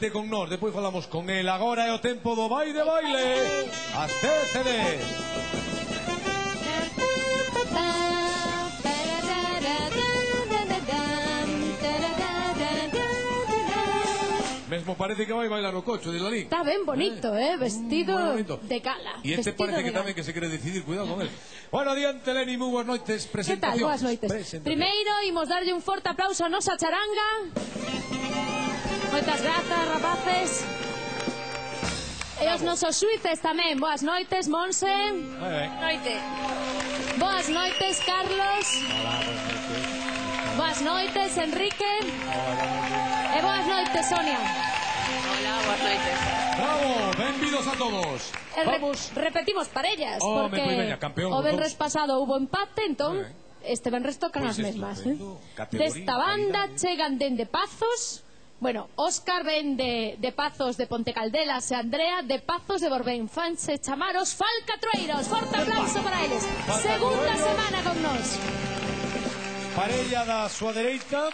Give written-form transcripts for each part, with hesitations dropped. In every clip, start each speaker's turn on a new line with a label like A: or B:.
A: con nós, depois falamos con el. Agora é o tempo do baile, baile. Até CD. Mesmo parece que vai bailar o cocho de Lalín.
B: Está ben bonito, vestido de gala.
A: E este parece que tamén que se quere decidir, cuidado con él. Bueno, adiante, Leni, moi boas noites, presentacións.
B: Que tal, boas noites. Primeiro, imos darlle un forte aplauso a nosa charanga. Moitas grazas, rapaces. E os nosos suíces tamén. Boas noites, Monse.
C: Noite.
B: Boas noites, Carlos.
A: Hola, boas noites.
B: Boas noites, Enrique. E boas noites, Sonia.
C: Hola, boas noites.
A: Bravo, benvidos a todos. Vamos.
B: Repetimos parellas, porque
A: pois veña, campeón,
B: o venres pasado hubo empate, entón este venres tocan as mesmas. Desta banda chegan dende Pazos. Bueno, Óscar ven de Pazos de Ponte Caldelas e Andrea de Pazos de Borbén. Fanse chamar os Falcatrueiros. Forte aplauso para eles. Segunda semana con nós.
A: Parella da súa dereita.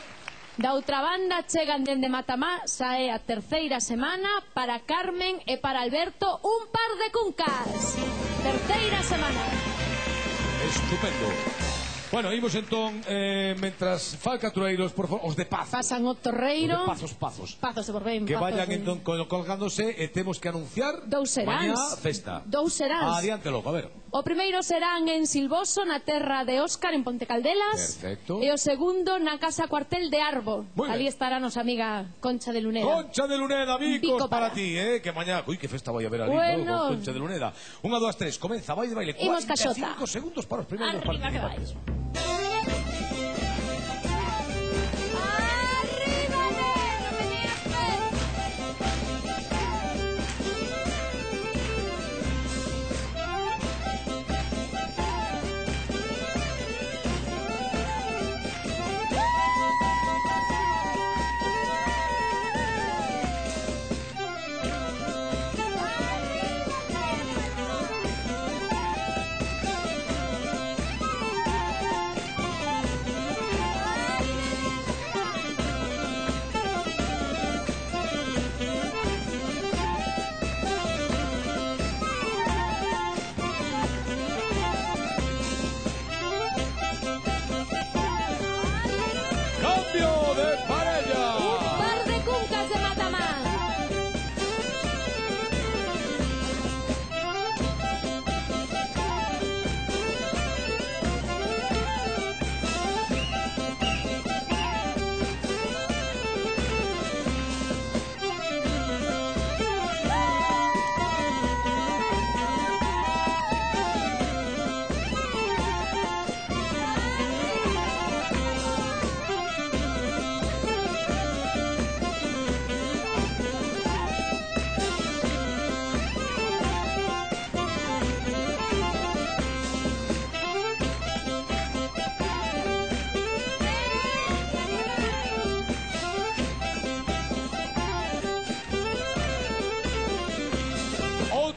B: Da outra banda chegan dende Matamá. Xa é a terceira semana para Carmen e para Alberto. Un par de cuncas. Terceira semana.
A: Estupendo. Bueno, imos entón, mentras Falcatrueiros, por favor, os de Pazos.
B: Pasan o Torreiro.
A: Os de Pazos.
B: Pazos de Borbén.
A: Que vayan entón colgándose e temos que anunciar
B: dous seráns.
A: Mañá festa.
B: Dous seráns.
A: Adiante logo, a ver.
B: O primeiro serán en Silvoso, na terra de Óscar, en Ponte Caldelas.
A: Perfecto.
B: E o segundo na Casa Cuartel de Arbo. Ali estará nosa amiga Concha de Luneda.
A: Concha de Luneda,
B: Bico
A: para ti, que mañá, que festa vai a ver ali,
B: bueno.
A: Concha de Luneda. 1, 2, 3, comeza, vai de baile. 45 segundos para os primeiros participantes.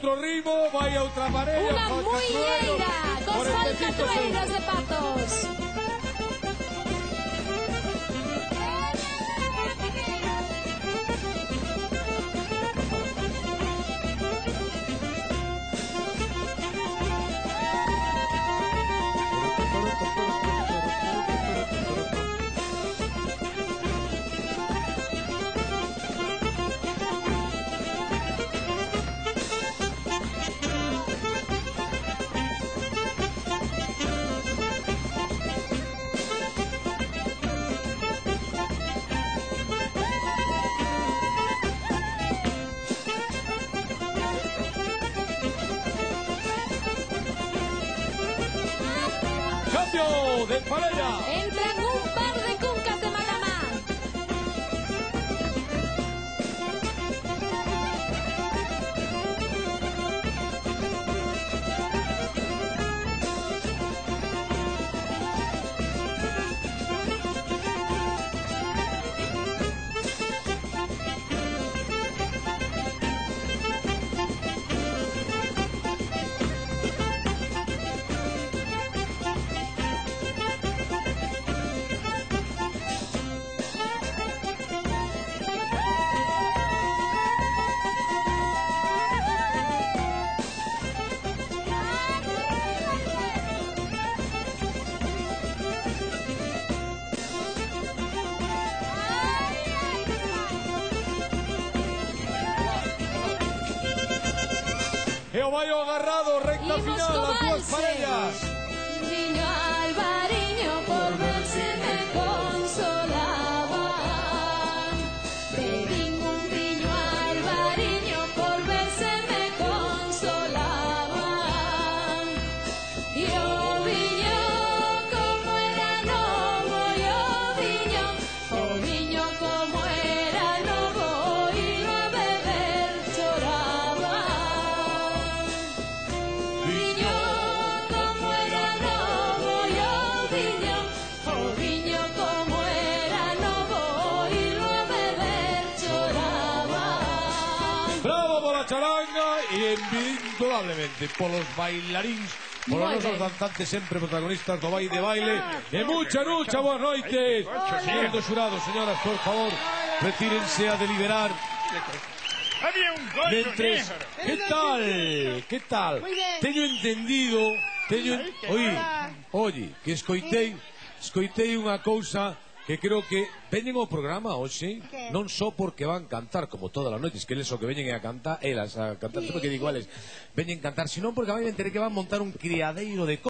A: Ritmo, vai a outra parella.
B: Unha muiñeira cos Falcatrueiros de Pazos.
A: De parella.
B: Entran un par de cuncas de Matamá.
A: E o vai agarrado, recta
B: Imos
A: final
B: co
A: das dúas
B: valse.
A: parellas.
B: Niño Alvariño por verse me consolaban. Pedín un viño Alvariño por verse me consolaban. Y o viño como era novo, y o viño como era novo, y no a beber choraban. Viño como era novo, y o viño como era novo, y no a beber choraban.
A: Bravo pola charanga e indudablemente polos bailaríns, polos
B: Moi
A: nosos
B: ben.
A: danzantes sempre protagonistas do baile de baile. E mucha lucha, boas noites. Señores xurados, señoras, por favor, retírense a deliberar.
D: Había un golfo
A: Mentres,
D: negro.
A: ¿qué tal? ¿Qué tal? Teño entendido, oye, que escoitei unha cousa que creo que veñen ao programa hoxe, non só porque van cantar como todas as noites, que eles o que veñen é a cantar, elas a cantar, sempre que digo eles, veñen cantar, sino porque van a entender que van montar un criadeiro de